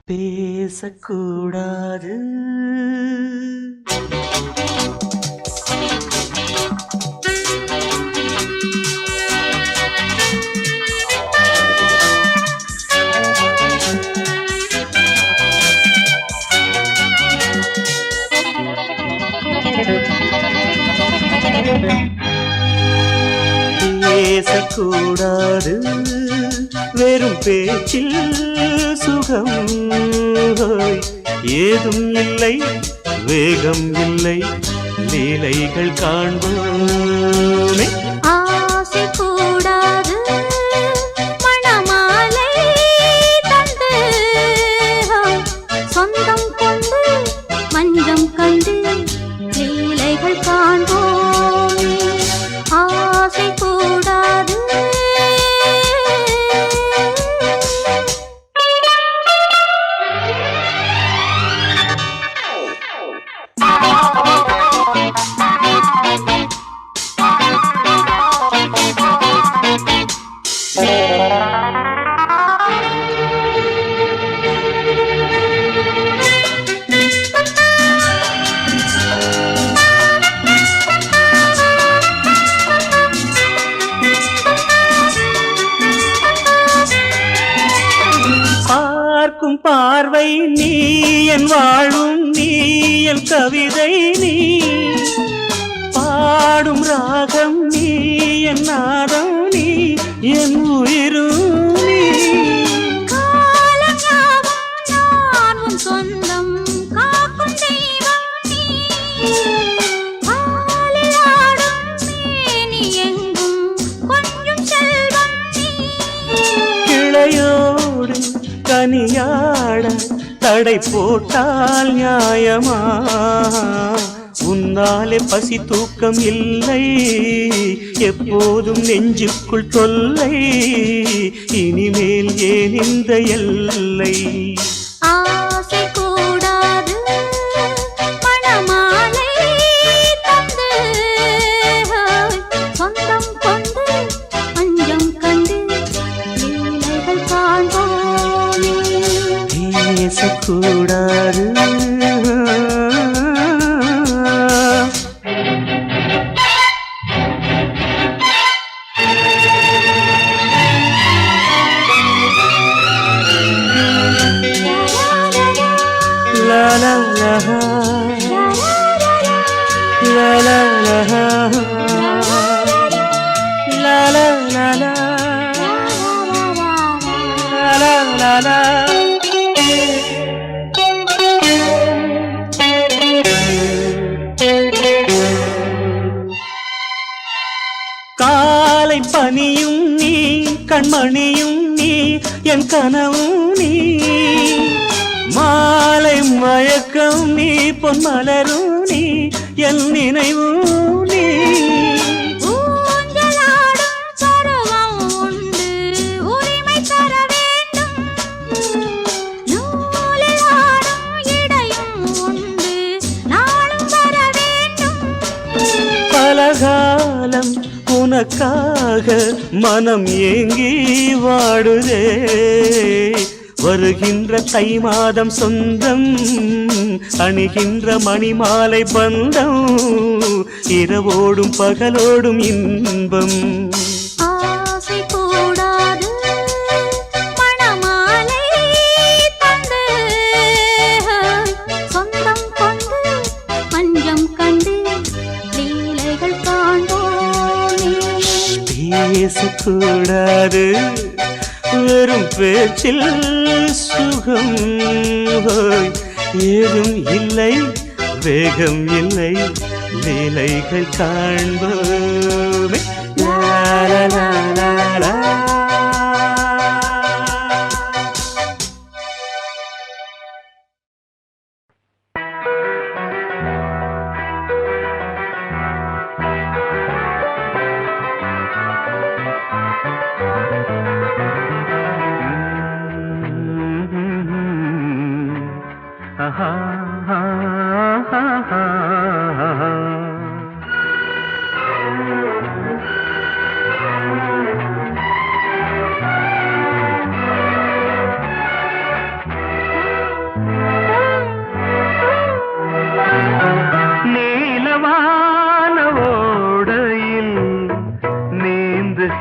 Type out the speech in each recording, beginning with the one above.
பேசக்கூடாது. பேசக்கூடாது வெறும் பேச்சில் சுகம் ஏதும் இல்லை, வேகம் இல்லை, லீலைகள் காண்போமே. ஆசை கூடாது மணமாலை தந்து சொந்தம் கொண்டு மஞ்சம் கண்டு லீலைகள் காண்போமே. ஆசை கூடாது பார்க்கும் பார்வை நீ என் வாழும், நீ என் கவிதை, நீ பாடும் ராகம், நீ என் நாதம், நீ என் உயிரும் நீ. காலம் சொந்தம் காக்கும் தெய்வம் நீ. ஆடும் நீ எங்கும் கொஞ்சம் செல்வம் நீ. கிளையோடு கனியாட தடை போட்டால் நியாயமா? உன்னாலே பசி தூக்கம் இல்லை, எப்போதும் நெஞ்சுக்குள் தொல்லை, இனிமேல் ஏன் இந்த எல்லை? ஆசை கூடாது மணமாலை தந்து சொந்தம் கொண்டு மஞ்சம் கண்டு லீலைகள் காண்போமே. பேசக்கூடாது. La la la la la la la la la la la la la. காலை பனியும் நீ, கண்மணியும் நீ, என் கனவும் நீ, மாலை மயக்கம் நீ, பொன்மலரும் நீ, என் நினைவும் நீ. ஊஞ்சலாடும் பருவம் உண்டு, உரிமை தர வேண்டும். நூலில் ஆடும் இடையும் உண்டு, நாளும் வர வேண்டும். பலகாலம் உனக்காக மனம் ஏங்கி வாடுதே, வருகின்ற தை மாதம் சொந்தம், அணிகின்ற மணிமாலை பந்தம், இரவோடும் பகலோடும் இன்பம். ஆசை கூடாது மணமாலை தந்து சொந்தம் கொண்டு மஞ்சம் கண்டு லீலைகள் காண்போமே. பேசக்கூடாது வெறும் பேச்சில் சுகம் ஏதும் இல்லை, வேகம் இல்லை, லீலைகள் காண்போமே. லா லா லா லா லா.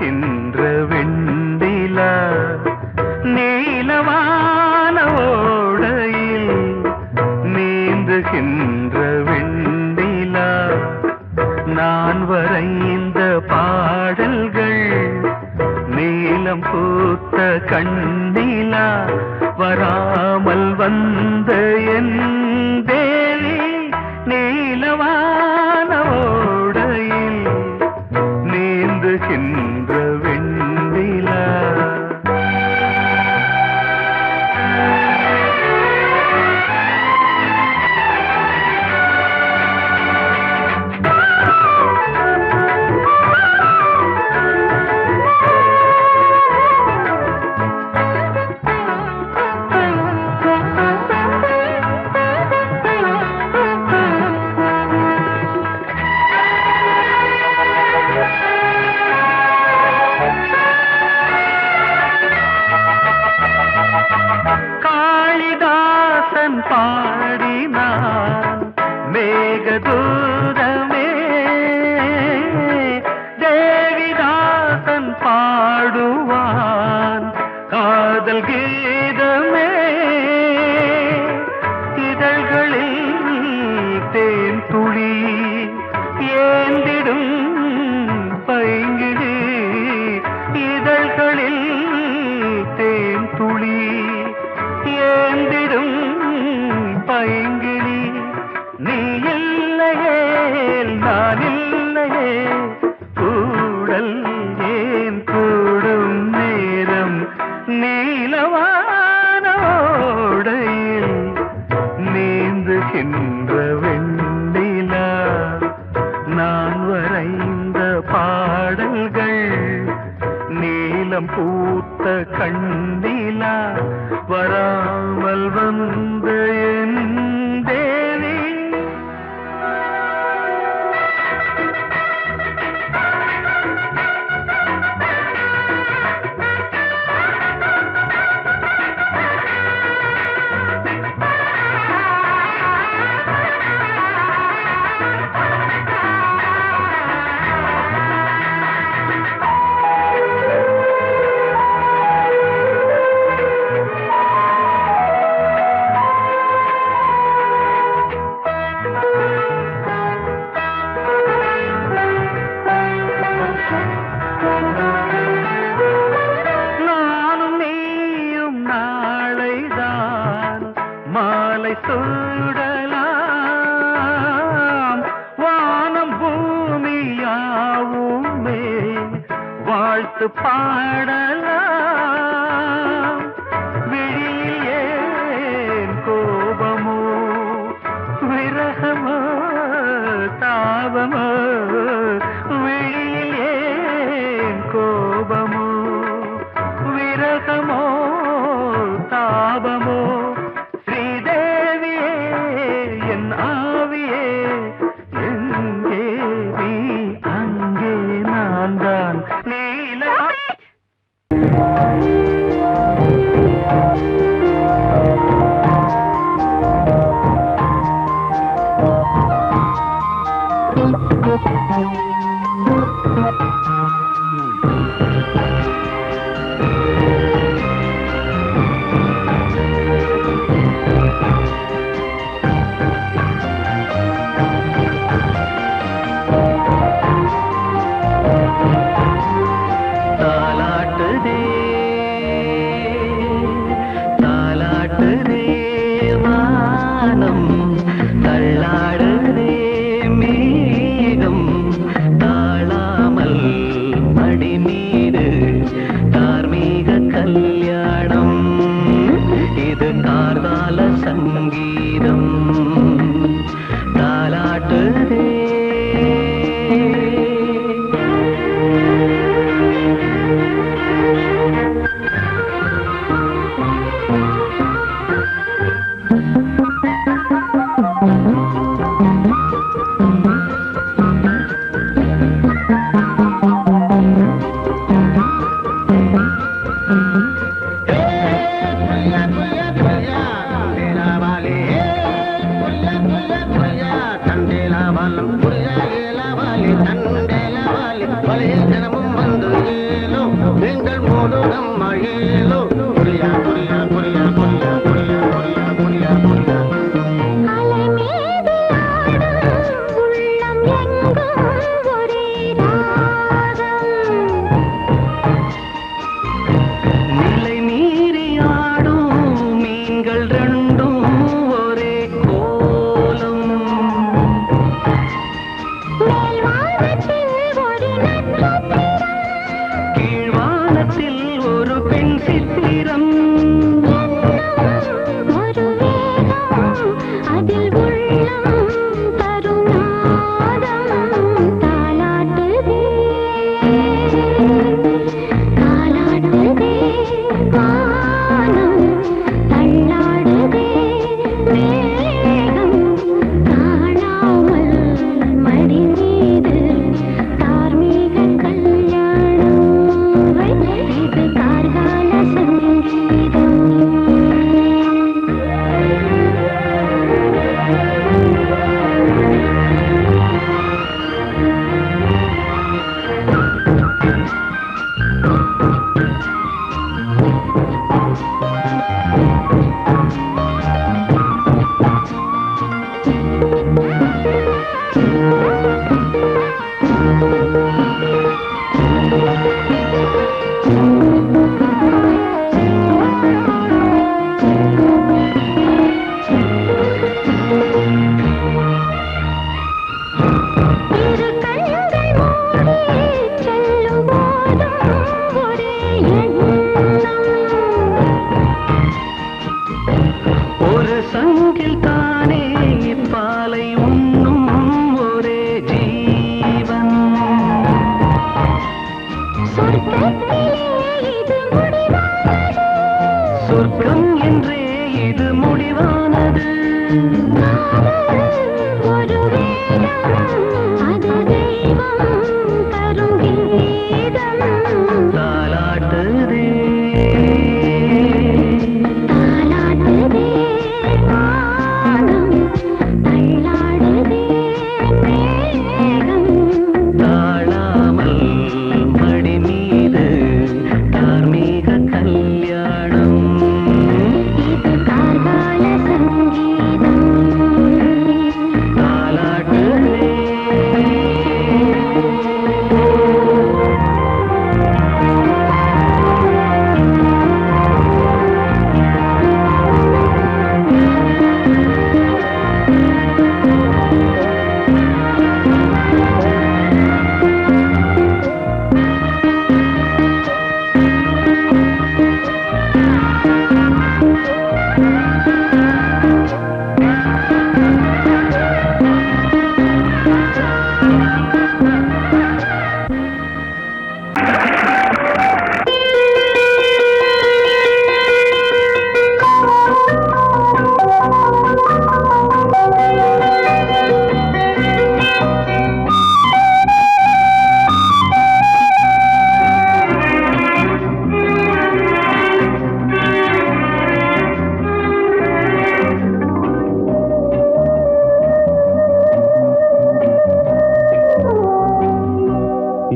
நீந்துகின்ற வெண்டிலா நீலவான ஓடையில் நீந்துகின்ற வெண்டிலா நான் வரைந்த பாடல்கள் நீலம் பூத்த கண்ணிலா வராமல் வந்த என் தேவி நீலவான ஓடையில் நீந்துகின்ற வெண்டிலா காளிதாசன் பாடினான் மேகதூதமே தேவிதாசன் பாடுவான் காதல் கீதமே இதழ்களில் தேன் துளி ஏந்திடும் பைங்கிழி இதழ்களில் தேன் துளி ஏந்திடும் பைங்கிழி நீ இல்லையே நான் இல்லையே கூடல் ஏன் கூடும் நேரம் நீலவானோடையில் நீந்துகின்ற வெண்டிலா நான் வரைந்த பாடல்கள் நீலம் பூத்த கண்ணிலா வராமல் வந்த என் தேவி நானும் நீயும் நாளைதான் மாலை சூடலாம் வானம் பூமியாவுமே வாழ்த்து பாடலாம் விழியில் ஏன் கோபமோ விரகமோ தாபமோ விழியில் ஏன் கோபமோ விரகமோ தாபமோ ஸ்ரீதேவியே என் ஆவியே எங்கே நீ அங்கே நான் தான் நீல தாலாட்டுதே தாலாட்டுதே வானம் தள்ளாடுதே மேகம் தாழாமல் மடி மீது தார்மீக கல்யாணம் இது கார்கால சங்கீதம் தாலாட்டுதே தண்டேலா வாலும் தண்டேலா வாலி பழைய ஜனமும் வந்து அலை மீது ஆடும் உள்ளம் எங்கும் ஒரே ராகம். நிலை மீறி ஆடும் மீன்கள் ரெண்டும் ஒரே கோலம். மேல்வானத்தில் ஒரு நட்சத்திரம், கீழ்வானத்தில் ஒரு பெண் சித்திரம். என்னும் ஒரு வேகம், அதில் உள்ளம் தரும் நாதம் தாலாட்டுதே, தாலாட்டுதே வானம், தள்ளாடுதே மேகம், காணாமல் மடி மீது தார்மீக கல்யாணம். இது கார்கால சங்கீதம். இரு கண்கள் மூடி செல்லும் போதும் ஒரே எண்ணம். ஒரு சங்கில் தானே பாலை உண்ணும் ஒரே ஜீவன். சொர்க்கத்திலே இது முடிவானது, சொர்க்கம் என்றே இது முடிவானது. காதல் ஒரு வேதம், அது தெய்வம் தரும் கீதம். தாலாட்டுதே தாலாட்டுதே வானம், தள்ளாடுதே மேகம், தாழாமல் மடி மீது தார்மீக கல்யாணம். இது கார்கால சங்கீதம். தாலாட்டுதே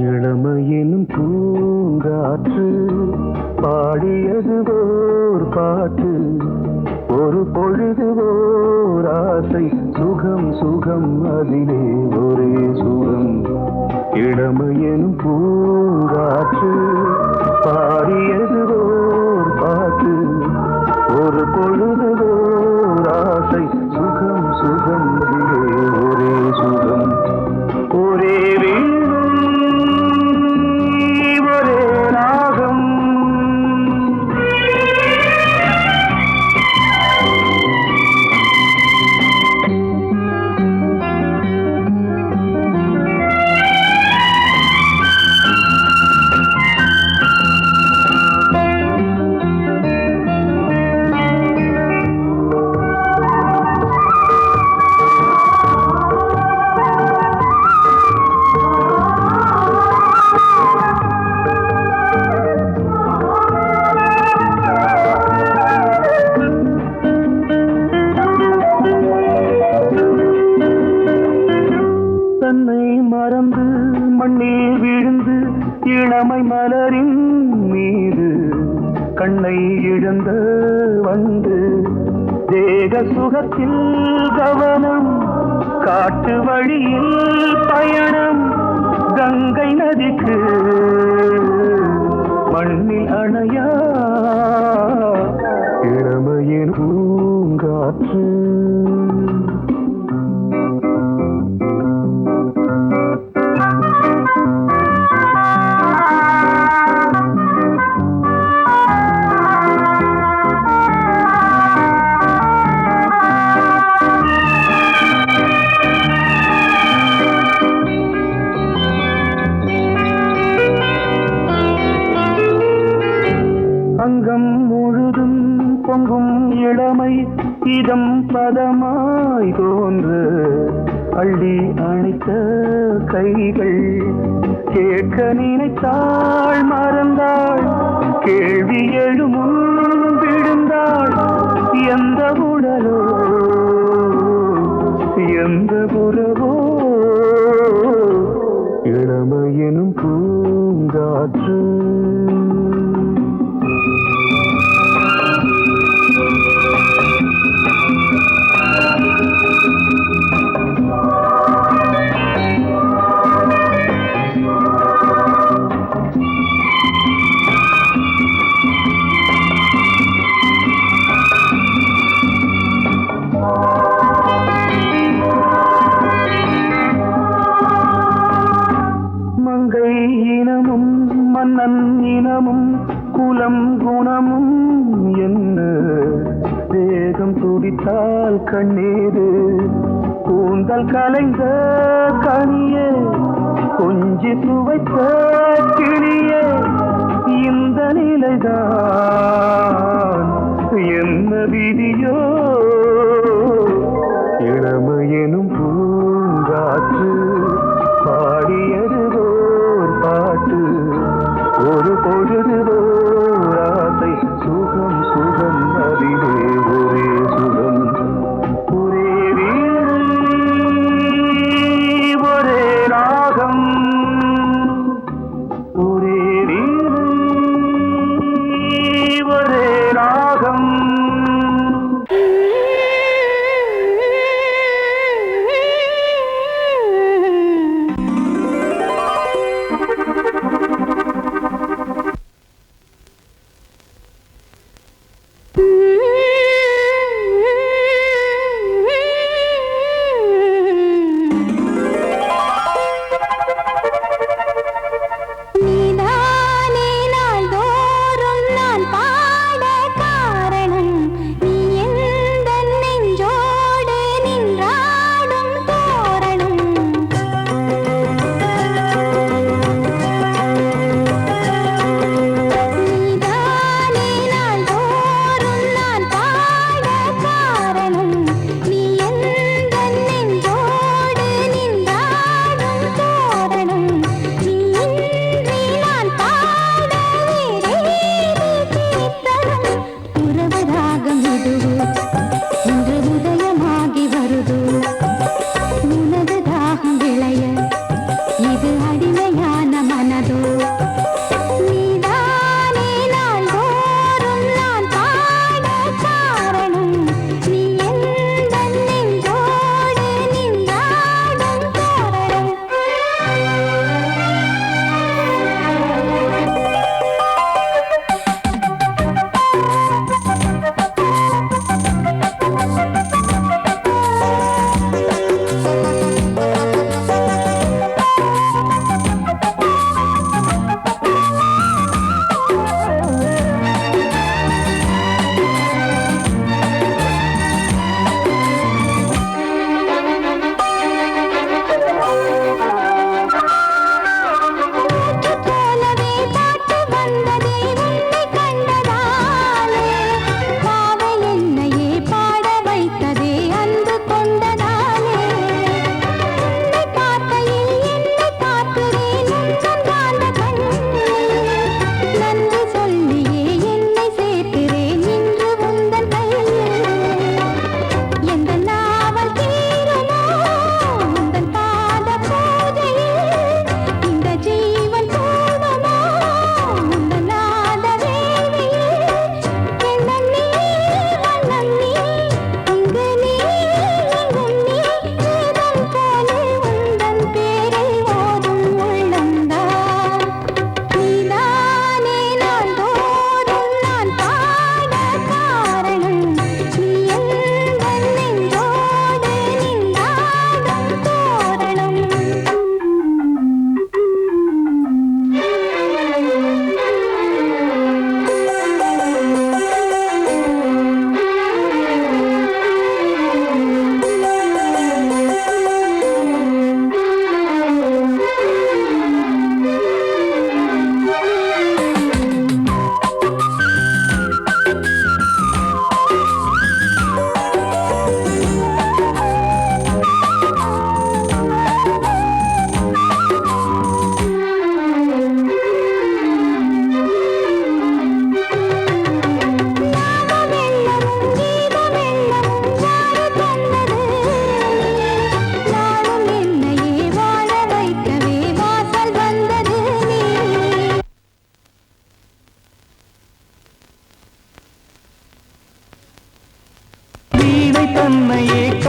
இளமையினும் பூங்காற்று பாடியது ஓர் பாட்டு. ஒரு பொழுது ஓர் ஆசை, சுகம் சுகம் அதிலே ஒரே சுகம். இளமையினும் பூங்காற்று பாடியது ஓர் பாட்டு. ஒரு பொழுது ஓர் ஆசை, சுகம் சுகம் அதிலே ஒரே சுகம். ஒரே வீணை, ஒரே ராகம். மண்ணில் விழுந்து இளமை மலரின் மீது கண்ணை இழந்த வந்து தேக சுகத்தில் கவனம் காட்டு வழியில் பயணம் கங்கை நதிக்கு மண்ணில் அணையா இளமையின் பூங்காற்று அங்கம் முழுதும் பொங்கும் இளமை இதம் பதமாய் தோன்று அள்ளி அணைத்த கைகள் கேட்க நினைத்தாள் மறந்தாள் கேள்வி எழுமுன் விழுந்தாள் எந்த உடலோ எந்த புறவோ இளமையெனும் பூங்காற்று மங்கை இனமும் மன்னன் இனமும் குலம் குணமும் என்ன தேகம் துடித்தால் கண்ணீரு கூந்தல் கலைந்த கனியே கொஞ்சி துவைத்த கிளியே இந்த நிலைதான் என்ன விதியோ இளமையெனும் பூங்காற்று பாடியதுவோர் பாட்டு ஒரு பொழுதுவோர் ஆசை சுகம் சுகம் அதிலே ஒரே சுகம் ஒரே வீடு ஒரே ராகம் ஒரே வீடு ஒரே ராகம்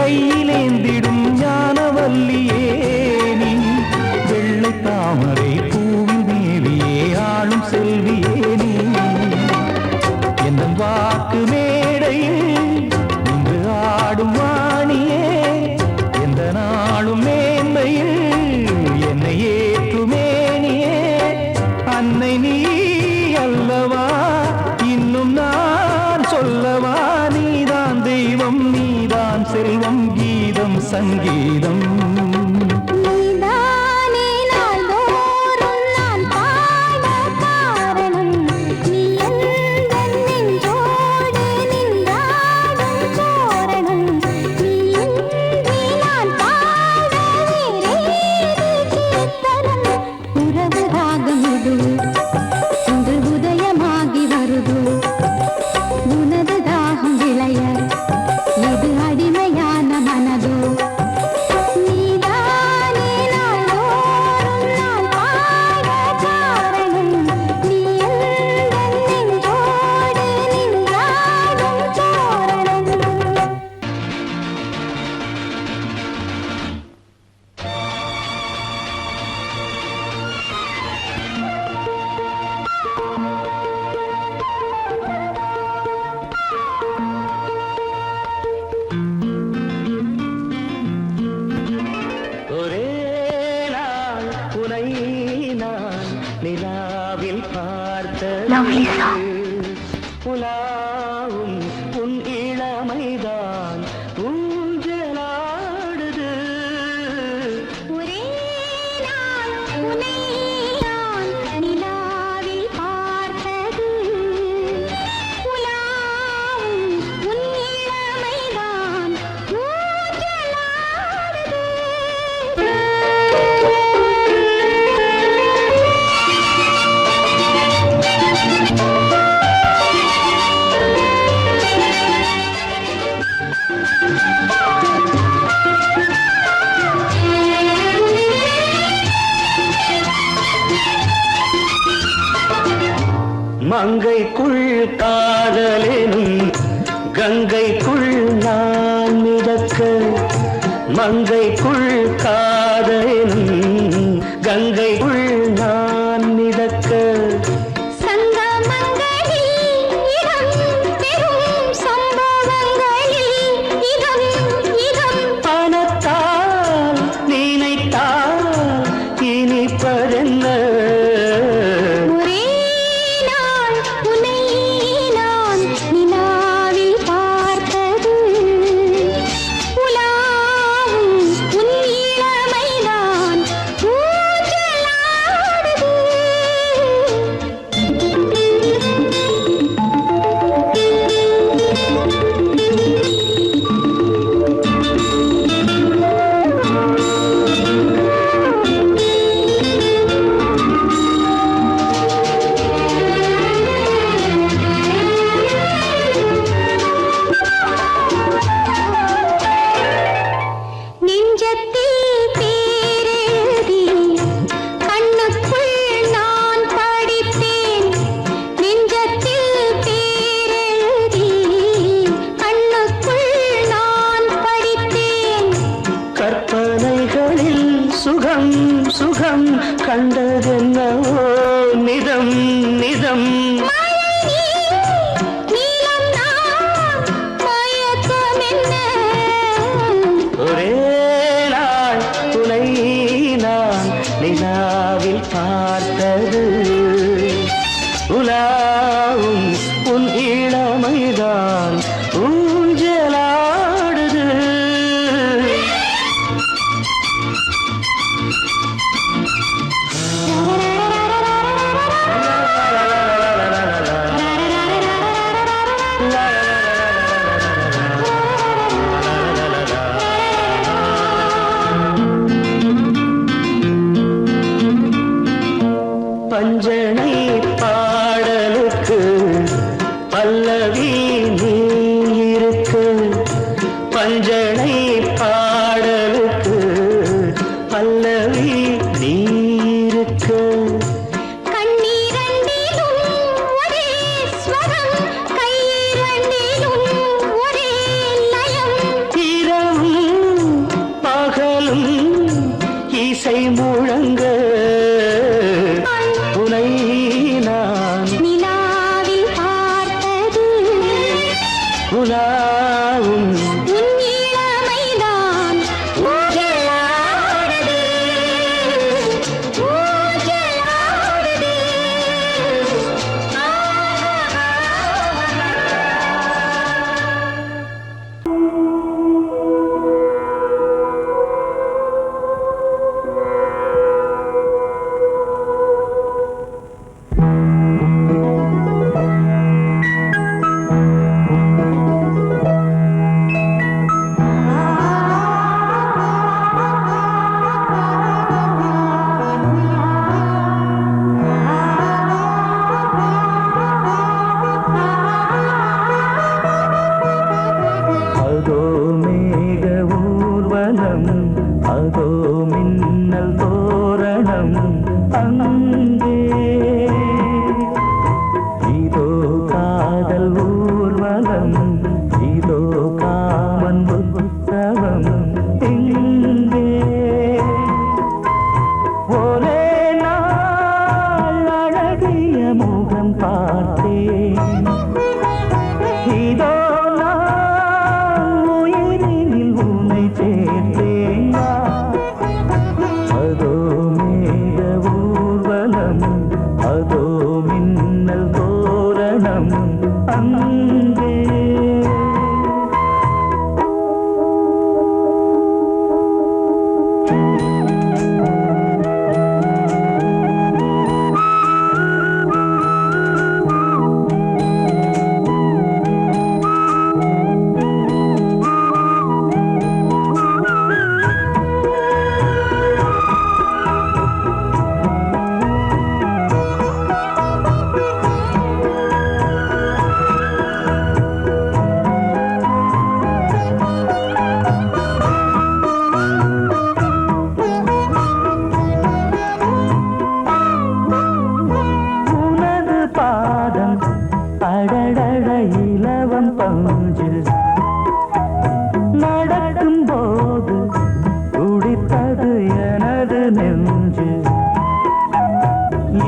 கையிலேந்திடும் ஞானவல்லியே நீ வெள்ளை தாமரை பூவின் தேவியே ஆளும் செல்வியே நீ எந்த வாக்கு மேடையில் இன்று ஆடும் வாணியே எந்த நாளும் மேன்மையில் என்னை ஏற்றுமேனியே அன்னை நீ அல்லவா இன்னும் நான் சொல்லவா நீதான் தெய்வம் நீதான் செல்வம் கீதம் சங்கீதம் நீதானே நாள்தோறும் நான் பாட காரணம் நீ எந்தன் நெஞ்சோடு நின்றாடும் தோரணம் நீ இன்றி நான் பாட வேறேது கீர்த்தனம் உறவு ராகம் இது இன்று உதயமாகி வருது உனது தாகம் விளைய இது அடிமையான மனதோ நீதானே நாள்தோறும் நான் பாட காரணம் நீ எந்தன் நெஞ்சோடு நின்றாடும் தோரணம் ஒரே நாள் உனை நான் நிலாவில் Lovely பார்த்தது song. உலாவும் உன் இளமைதான் ஊஞ்சலாடுது ஒரே நாள் உன்னை நான் நிலாவில் பார்த்தது உலாவும் உன் இளமைதான் மங்கைக்குள் காதலெனும் கங்கைக்குள் நான் மிதக்க மங்கைக்குள் காதலெனும் கங்கைக்குள் நான் மிதக்க சங்கமங்களில் இடம் பெறும் சம்பவங்களில் இதம் இதம் பணத்தால் நினைத்தால் இனிப்பதென்ன ஒரே நாள் உன்னை நான் நிலாவில் பார்த்தது உலாவும் உன் இளமைதான் ஊஞ்சலாடுது நெஞ்சத்தில் பேரெழுதி கண்ணுக்குள் நான் படித்தேன் நெஞ்சத்தில் பேரெழுதி கண்ணுக்குள் நான் படித்தேன் கற்பனைகளில் சுகம் சுகம் கண்டதென்னவோ நிதம் நிதம் மழை நீலம் நான் மயக்கம் என்ன ஒரே நாள் உனை நான் நிலாவில் பார்த்தது உலாவும் உன் இளமைதான் ஊஞ்சலாடுது பஞ்சனை பாடலுக்கு பல்லவி நீ இருக்கு பஞ்சனை பாடலுக்கு பல்லவி நீ இருக்கு கண்ணீரண்டிலும் ஒரே ஸ்வரம் கையிரண்டிலும் ஒரே லயம் இரவும்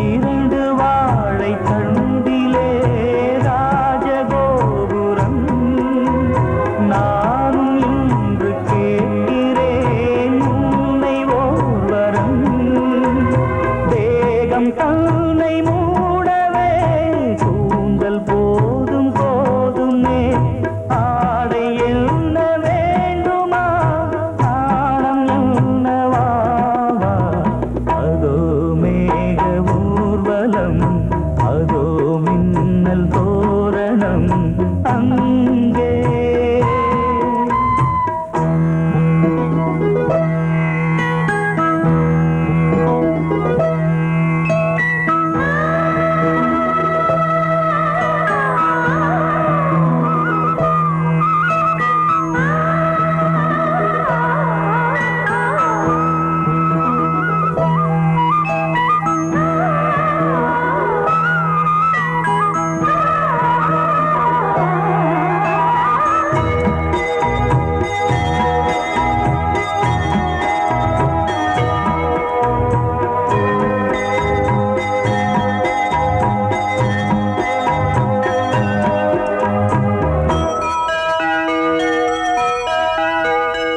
இரண்டு வாழை தண்டிலே ராஜகோபுரம் நானும் இன்று கேட்கிறேன் உன்னை ஓர்வரம் தேகம் தன்னை மூடவே கூந்தல் போதும் போதுமே ஆடை என்ன வேண்டுமா ஆடம் என்னவாவா அதோ மேக ஊர்வலம் அதோ மின்னல் தோரணம் அங்கே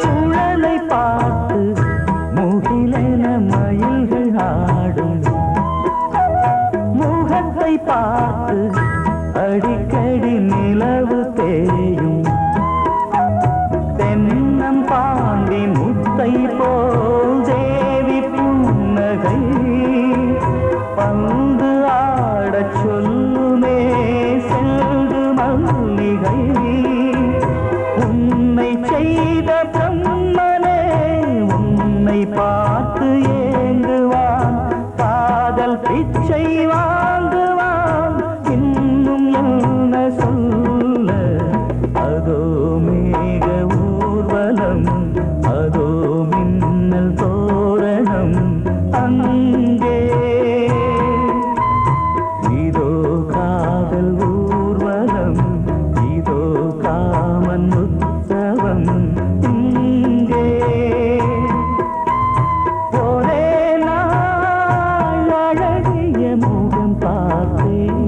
சுழலை பார்த்து முகிலென மயில்கள் ஆடும் முகத்தை பார்த்து அடிக்கடி நிலவு தேயும் தென்னம் பாண்டி முத்தை போல் தேவி புன்னகை பந்து ஆடச் சொல்லுமே செல்து மல்லிகை உன்னை செய்த பிரம்மனே உன்னை பார்த்து ஏங்குவான் காதல் பிச்சை வாங்குவான் இன்னும் என்ன சொல்ல அதோ மேக ஊர்வலம் அதோ மின்னல் தோரணம் அங்கே இதோ காதல் ஊர்வலம் இதோ காமன் உற்சவம் இங்கே ஒரே நாள் அழகிய முகம் பார்த்தேன்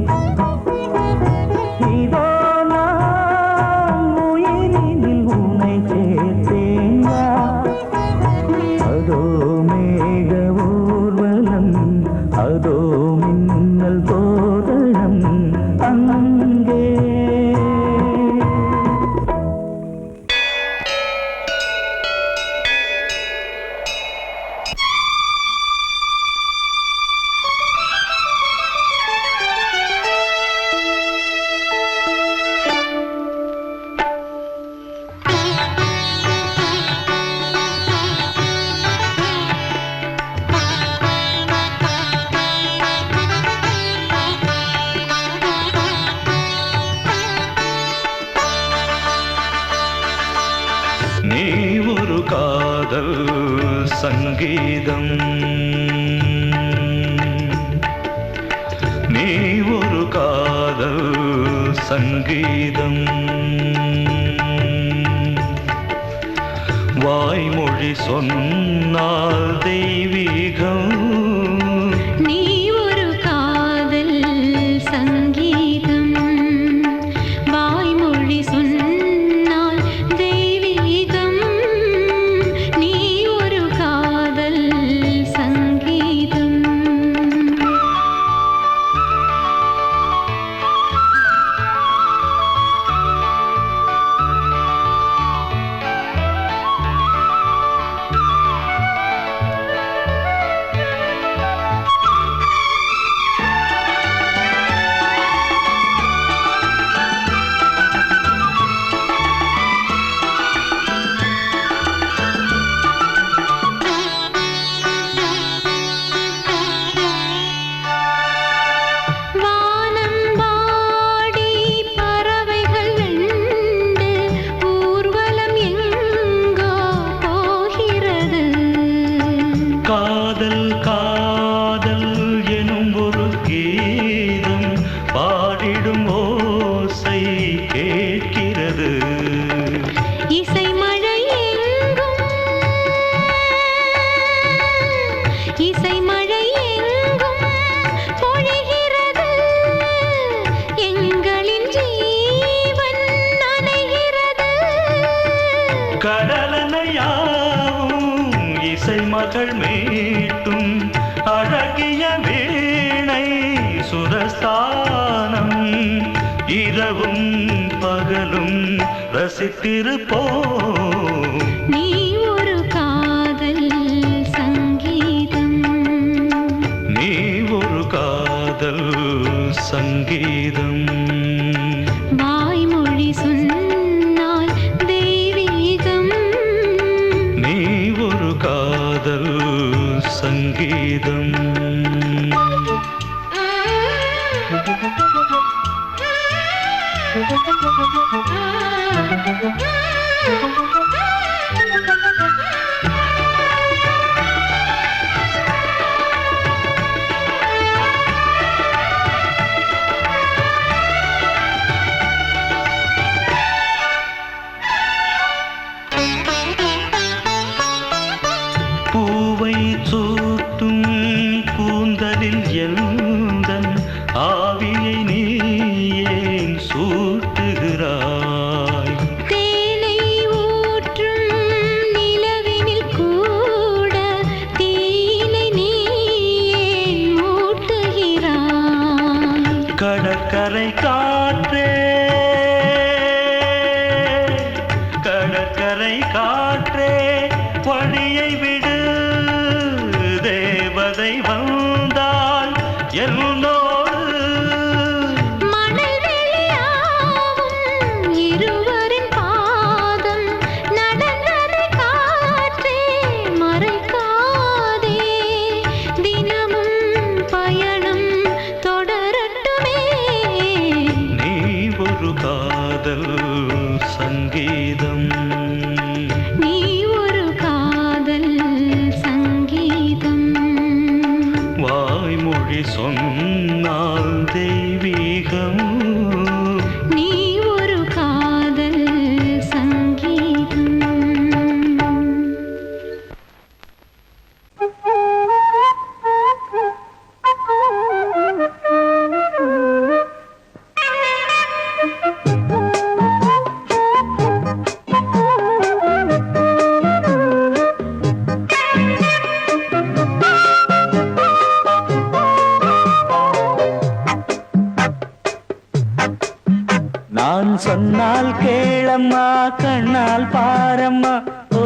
இதோ நான் உயிரினில் உன்னை சேர்த்தேன் அதோ மேக ஊர்வலம் அதோ மின்னல் தோரணம் அங்கே நீ ஒரு காதல் சங்கீதம் நீ ஒரு காதல் சங்கீதம் வாய்மொழி சொன்னால் தெய்வீகம் நீ ஒரு காதல் சங்கீதம் வாய்மொழி சொன்னால் தெய்வீகம் நீ ஒரு காதல் சங்கீதம் இசை மழை எங்கும் உறவுகள் மீட்டும் அழகிய வீணை சுரஸ்தானம் இரவும் பகலும் ரசித்திருப்போம். நீ ஒரு காதல் சங்கீதம், நீ ஒரு காதல் சங்கீதம். வாய்மொழி சொன்னால் தெய்வீகம், நீ ஒரு காதல் சங்கீதம். பூவை சூட்டும் கூந்தலில் எந்தன் ஆவியை நீ ஏன் சூட்டுகிறாய்? தேனை ஊற்றும் நிலவினில் கூட தீனை நீ ஏன் மூட்டுகிறாய்? கடற்கரை காற்றே, கடற்கரை காற்றே வழியை விடு, தேவதை வந்தால் என்னோடு. மணல் வெளியாகும் இருவரின் பாதம் நடந்ததை காற்றே மறைக்காதே, தினமும் பயணம் தொடரட்டுமே. நீ ஒரு காதல் சங்கீதம், நீ ஒரு காதல் சங்கீதம், வாய்மொழி சொன்னால் தெய்வீகம். நீ ஒரு காதல் சங்கீதம். நான் சொன்னால் கேளம்மா, கண்ணால் பாரம்மா, ஓ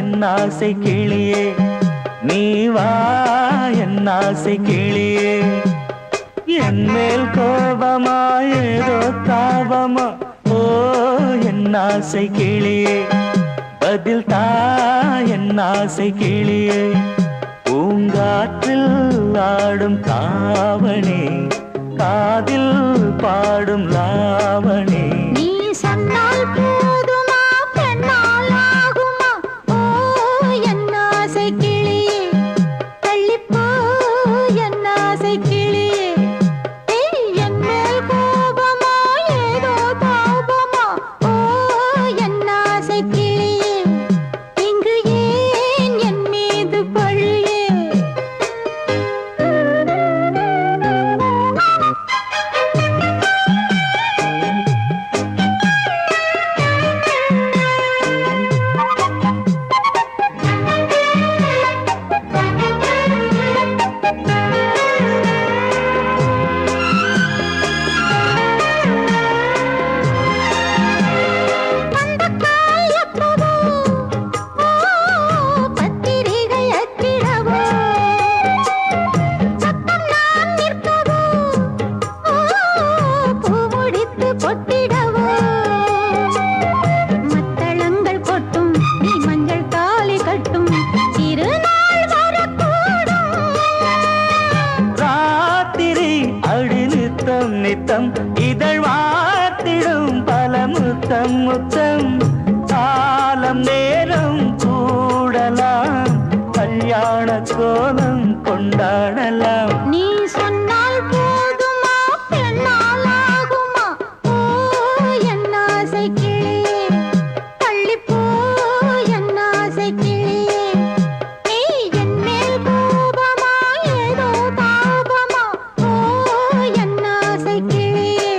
என் ஆசை கிளியே, நீ வா என் ஆசை கிளியே. என் மேல் கோபமா ஏதோ தாபமா, ஓ என் ஆசை கிளியே, பதில் தா என் ஆசை கிளியே. பூங்காற்றில் ஆடும் தாவணி, காதில் பாடும் லாவணி. நீ சொன்னால் போதுமா, பெண்ணால் ஆகுமா, ஓ என் ஆசை கிளியே, தள்ளிப்போ என் ஆசை கிளியே. ஏய், என் மேல் கோபமா ஏதோ தாபமா, ஓ என் ஆசை கிளியே, இங்கு ஏன் என் மீது பழியே? நித்தம் இதழ் வார்த்திடும் பல முத்தம் முத்தம். காலம் நேரம் கூடலாம், கல்யாண கோலம் கொண்டாடலாம். நீ சொன்னால் போதுமா, பெண்ணால் ஆகுமா, ஓ என் ஆசை கிளியே, தள்ளிப்போ என் ஆசை கிளியே. நீ என் மேல் கோபமா ஏதோ தாபமா, ஓ என் ஆசை கிளியே,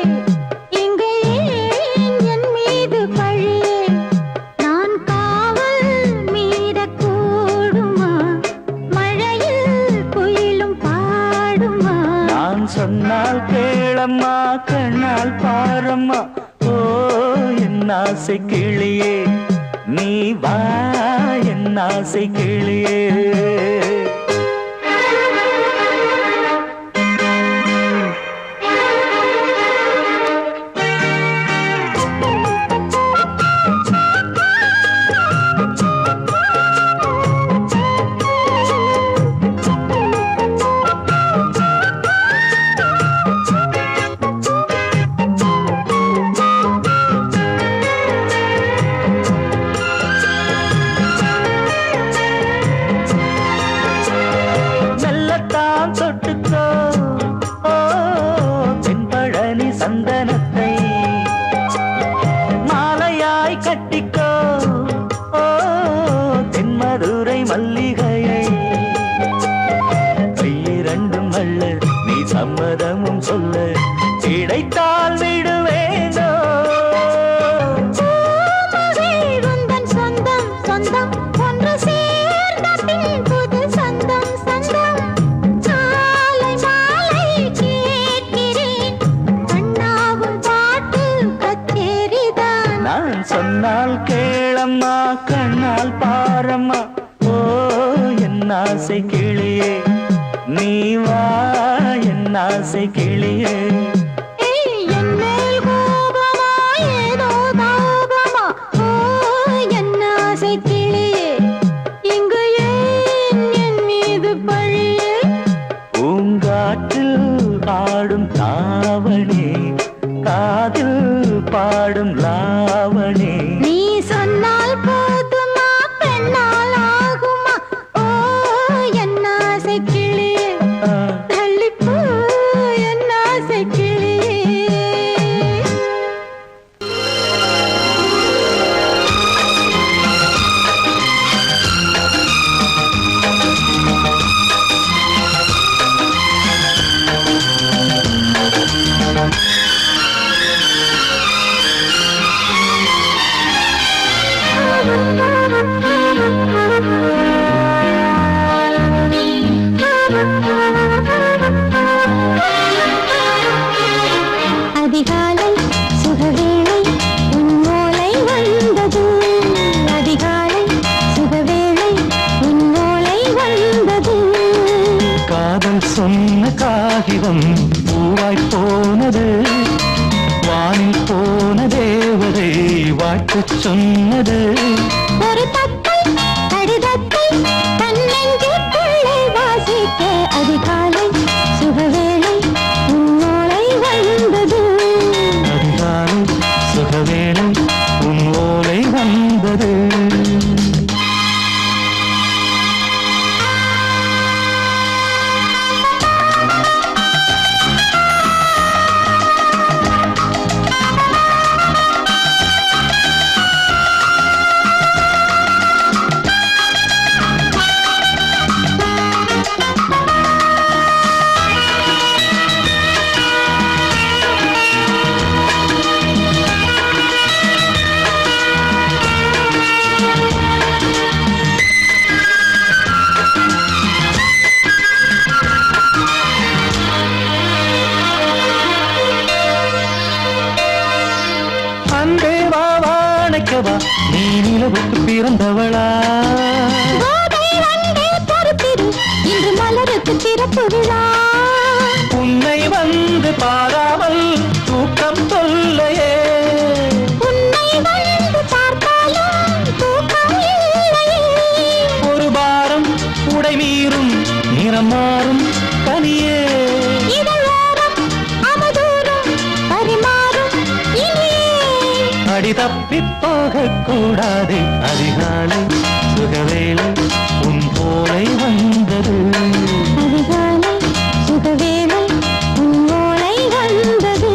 இங்கு ஏன் என் மீது பழியே? நான் காவல் மீறக்கூடுமா? நான் சொன்னால் கேளம்மா கண்ணால் பாரம்மா ஓ என் ஆசை கிளியே நீ வா என் ஆசை கிளியே தொட்டுக்கோ ஓ தென்பழனி சந்தனத்தை மாலையாய் கட்டிக்கோ ஓ தென்மதுரை மல்லிகையை கையிரண்டும் அல்ல நீ சம்மதமும் சொல்ல கிடைத்தால் விடுவேனோ சொந்தம் சொந்தம் ஒன்று சேர்ந்த பின் புது சொந்தம் சொந்தம் நான் சொன்னால் கேளம்மா கண்ணால் பாரம்மா ஓ என் ஆசை கிளியே நீ வா என் ஆசை கிளியே பூங்காற்றில் ஆடும் தாவணி காதில் பாடும் லாவணி நீ சொன்னால் போதுமா பெண்ணால் ஆகுமா ஓ என் ஆசை கிளியே தள்ளிப்போ என் ஆசை கிளியே அதிகாலை சுகவேளை உன்னோலை வந்தது அதிகாலை சுகவேளை உன்னோலை வந்தது காதல் சொன்ன காகிதம் பூவாய் போனது வானில் போன தேவதை வாழ்த்து சொன்னது ஒரு தத்தை கடிதத்தை தன்னெஞ்சுக்குள்ளே வாசிக்க அதிகாலை சுகவேளை உன்னோலை வந்தது அதிகாலை சுகவேளை உன் ஓலை வந்தது அணைக்கவா நீ நிலவுக்கு பிறந்தவளா இன்று மலருக்கு திறப்பு விழா உன்னை வந்து பாராமல் தூக்கம் சொல்லையே உன்னை வந்து பார்த்தாலும் தூக்கம் இல்லையே ஒரு பாரம் உடை மீறும் நிறம் மாறும் தனியே அடி தப்பி போகக்கூடாது அதிகாலை சுகவேளை உன் போலை வந்தது அதிகாலை சுகவேளை உன் ஓலை வந்தது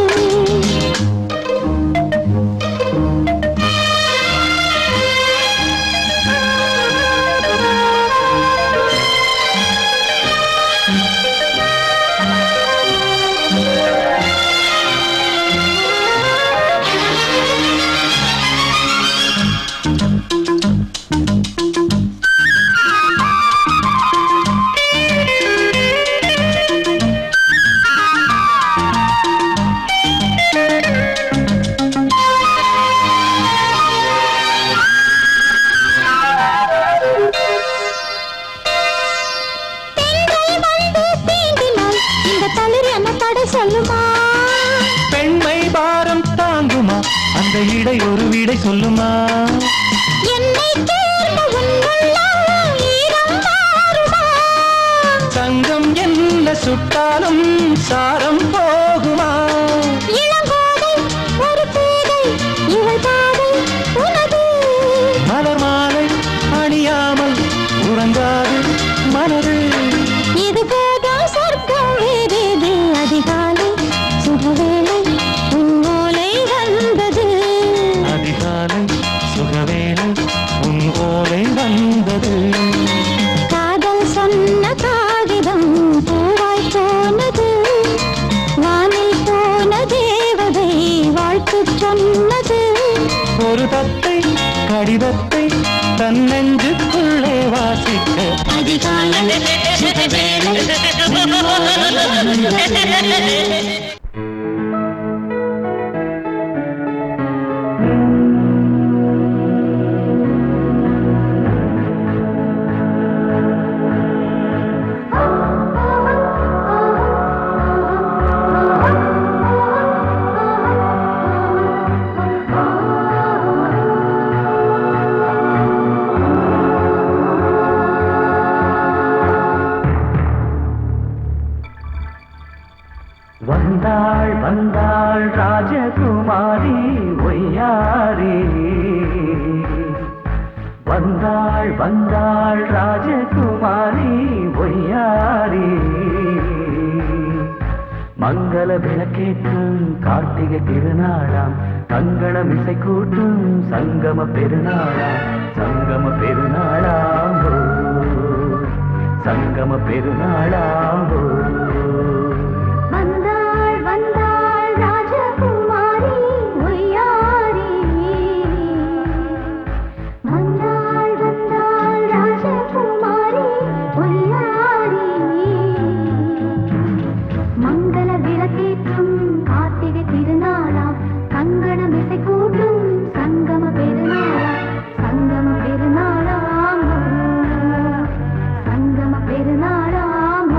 சொல்லுமா பெண்மை பாரம் தாங்குமா அந்த இடை ஒரு விடை சொல்லுமா என்னை தேர்ந்த உன்னுள்ளம் ஈரம் மாறுமா தங்கம் என்ன சுட்டாலும் சாரம் போகுமா இளங்கோதை ஒரு பேதை இவள் பாதை உனது மலர் மாலை அணியாமல் உறங்காது மனது இது போதும் சொர்க்கம் வேறேது அதிகாலை சுகவேளை உன்னோலை வந்தது அதிகாலை சுகவேளை உன் ஓலை வந்தது காதல் சொன்ன காகிதம் பூவாய் போனது வானில் போன தேவதை வாழ்த்து சொன்னது ஒரு தத்தை கடிதத்தை தன் நெஞ்சுக்குள்ளே வாசிக்க அதிகாலை சுகவேளை உன்னோலை வந்தது வந்தாள் வந்தாள் ராஜகுமாரி ஒய்யாரி வந்தாள் வந்தாள் ராஜகுமாரி ஒய்யாரி மங்கள விளக்கேற்றும் கார்த்திகை திருநாளாம் கங்கணம் இசை கூட்டும் சங்கம பெருநாளாம் சங்கம பெருநாளாம் ஓ, சங்கம பெருநாளாம் ஓ. வந்தாள் வந்தாள் ராஜகுமாரி ஒய்யாரி வந்தாள் வந்தாள் ராஜகுமாரி ஒய்யாரி மங்கள விளக்கேற்றும் கார்த்திகை திருநாளாம் கங்கணம் இசை கூட்டும் சங்கம பெருநாளாம் சங்கம பெருநாளாம் சங்கம பெருநாளாம்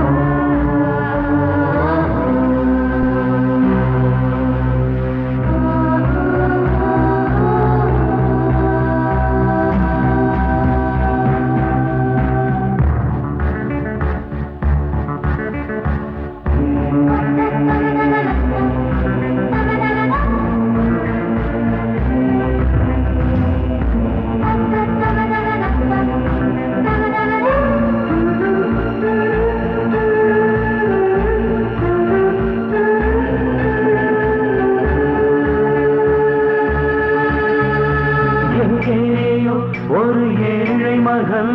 எங்கேயோ ஒரு ஏழை மகள்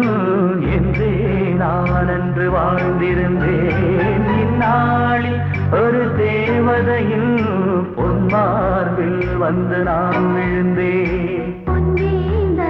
என்றே நான் அன்று வாழ்ந்திருந்தேன் இந்நாளில் ஒரு தேவதையில் பொன்மார்பில் வந்து நான் விழுந்தேன் பொன்வேந்த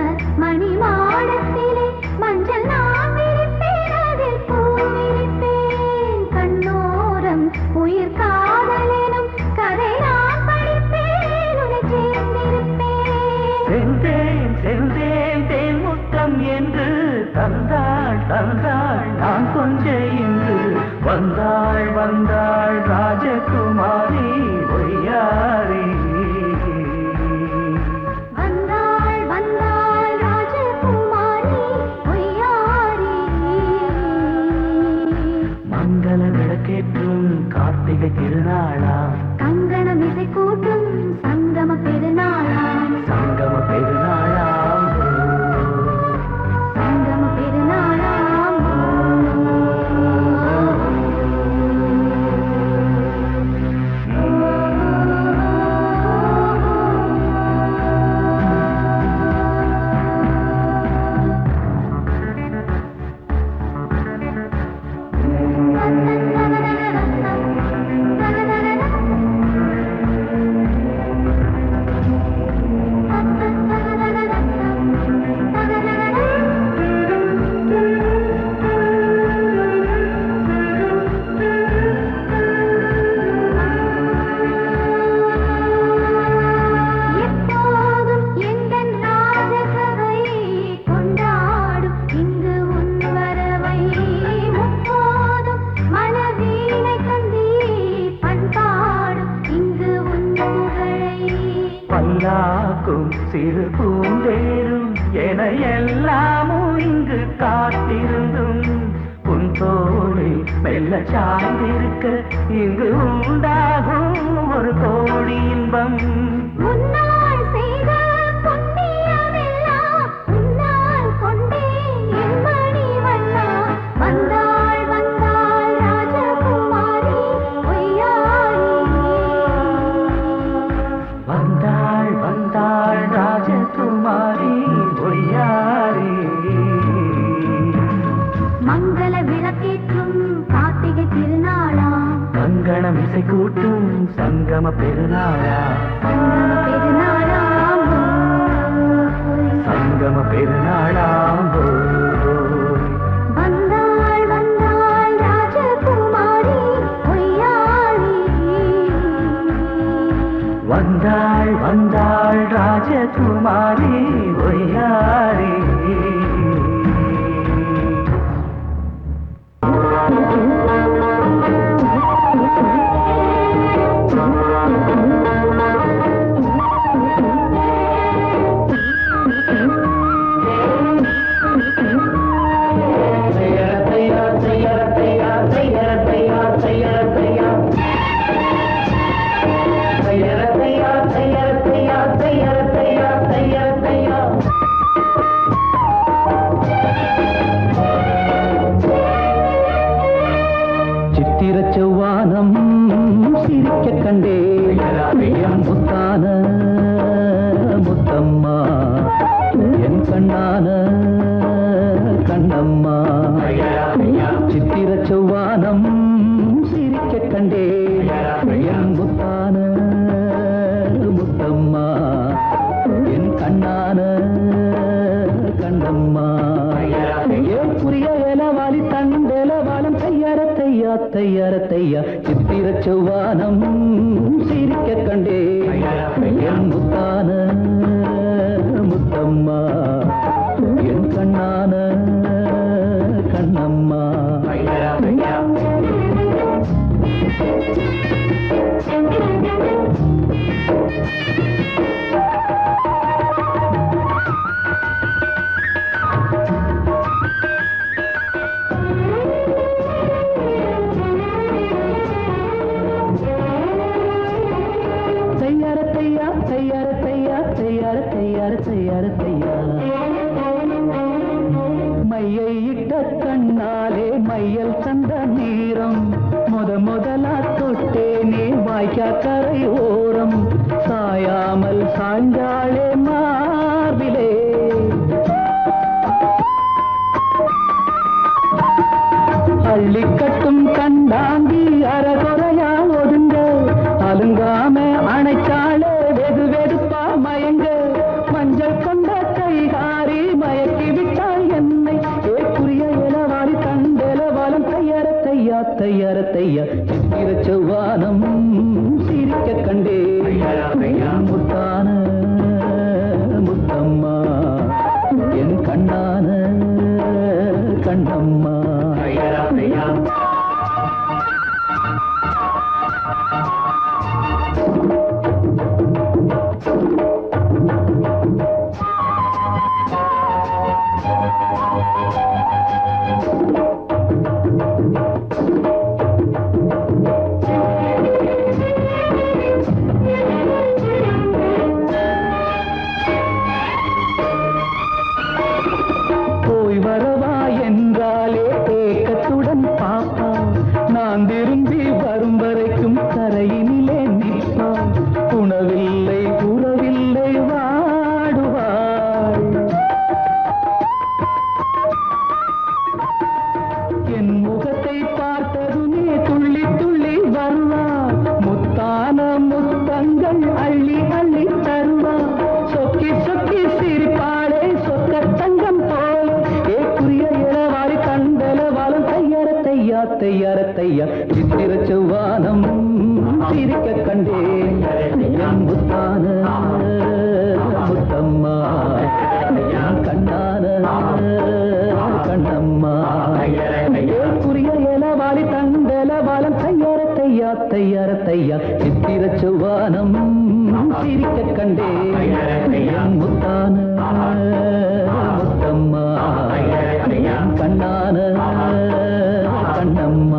மணிமாடத்திலே மஞ்சள் நான் விரிப்பேன் அதில் பூ விரிப்பேன் கண்ணோரம் உயிர் காதலெனும் கதை நான் படிப்பேன் உன்னை சேர்ந்திருப்பேன் சென்றேன் சென்றேன் தேன் முத்தம் என்று தந்தாள் தந்தாள் நான் கொஞ்ச இன்று வந்தாள் வந்தாள் ராஜகுமாரி ஒய்யாரி வந்தாள் வந்தாள் ராஜகுமாரி ஒய்யாரி மங்கள விளக்கேற்றும் கார்த்திகை திருநாளா கங்கணம் இசை கூட்டும் சங்கம பெருநாளாம் சங்கம பெருநாளாம் சங்கம பெருநாளாம் மயிலாக்கும் சிறு பூந்தேரும் என எல்லாமும் இங்கு காத்திருந்தும் உன் தோளில் மெல்ல சாய்ந்திருக்க இங்கு உண்டாகும் ஒரு கோடி இன்பம். முன்னால் செய்த புண்ணியமெல்லாம் உன்னால் கொண்டே என் மணி வண்ணா. வந்தாள் வந்தாள் ராஜகுமாரி பொய்யாரி. வந்தாள் வந்தாள் ராஜகுமாரி பொய்யாரி. மங்கள விளக்கேற்றும் கார்த்திகை திருநாளா. கங்கணம் இசை கூட்டும் சங்கம பெருநாளா. சங்கம பெருநாளாம் சங்கம பெருநாளாம் வந்தாள் வந்தாள் ராஜகுமாரி பொய்யாரி. வந்தாள் வந்தாள் ராஜகுமாரி பொய்யாரி. சித்திர செவ்வானம் சிரிக்க கண்டே என் முத்தான முத்தம்மா என் கண்ணான கண்ணம்மா. சித்திர செவ்வானம் சிரிக்க கண்டே என் முத்தான முத்தம்மா என் கண்ணான கண்ணம்மா. ஏன் புரிய வேலவாளி தண்டேலவாளம் தையார தையா தையார தையா. சித்திர செவ்வானம் சிரிக்க கண்டே என் முத்தான முத்தம்மா என் கண்ணான கண்ணம்மா. தையார தையா தையார தையா தையார தையார தையார தையா. மையை இட்ட கண்ணாலே மையல் சந்த நீரம் முதலா தொட்டேனே வாய்க்கா கரை ஓரம். சாயாமல் சாய்ந்தாளே மார்பிலே அள்ளிக்கட்டும் கண்டாங்கி அறகுறையா ஒதுங்க. அலுங்காம அணைச்சாளே வெது வெதுப்பா மயங்க. மஞ்சள் கொண்ட கைகாரி மயக்கி விட்டாள் என்னை. ஏக்குரிய இளவாரி தண்டேலவாளம் தையார தையா தையார தையா. சித்திர செவ்வானம் சிரிக்க கண்டே என் முத்தான முத்தம்மா என் கண்ணான கண்ணம்மா. போய் வரவா என்றாலே ஏக்கத்துடன் பாப்பா. நான் திரும்பி வரும் வரைக்கும் கரையினிலே நிற்பா. உணவில்லை உறவில்லை வாடுவாள். என் முகத்தை பார்த்ததுமே துள்ளி துள்ளி வருவாள். முத்தான முத்தங்கள் அள்ளி அள்ளி தருவாள். சொக்கி சொக்கி சிரிப்பாளே சொக்க தங்கம் போல. ஏக்குரிய இளவாரி தண்டேலவாளம் தையார தையா தையார தையா. சித்திர செவ்வானம் சிரிக்க கண்டே என் முத்தான முத்தம்மா என் கண்ணான கண்ணம்மா. ஏக்குரிய இளவாரி தண்டேலவாளம் தையார தையா தையார ஐயாரத்தையா சித்திர செவ்வானம் சிரிக்க கண்டே முத்தான முத்தம்மா கண்ணான கண்ணம்மா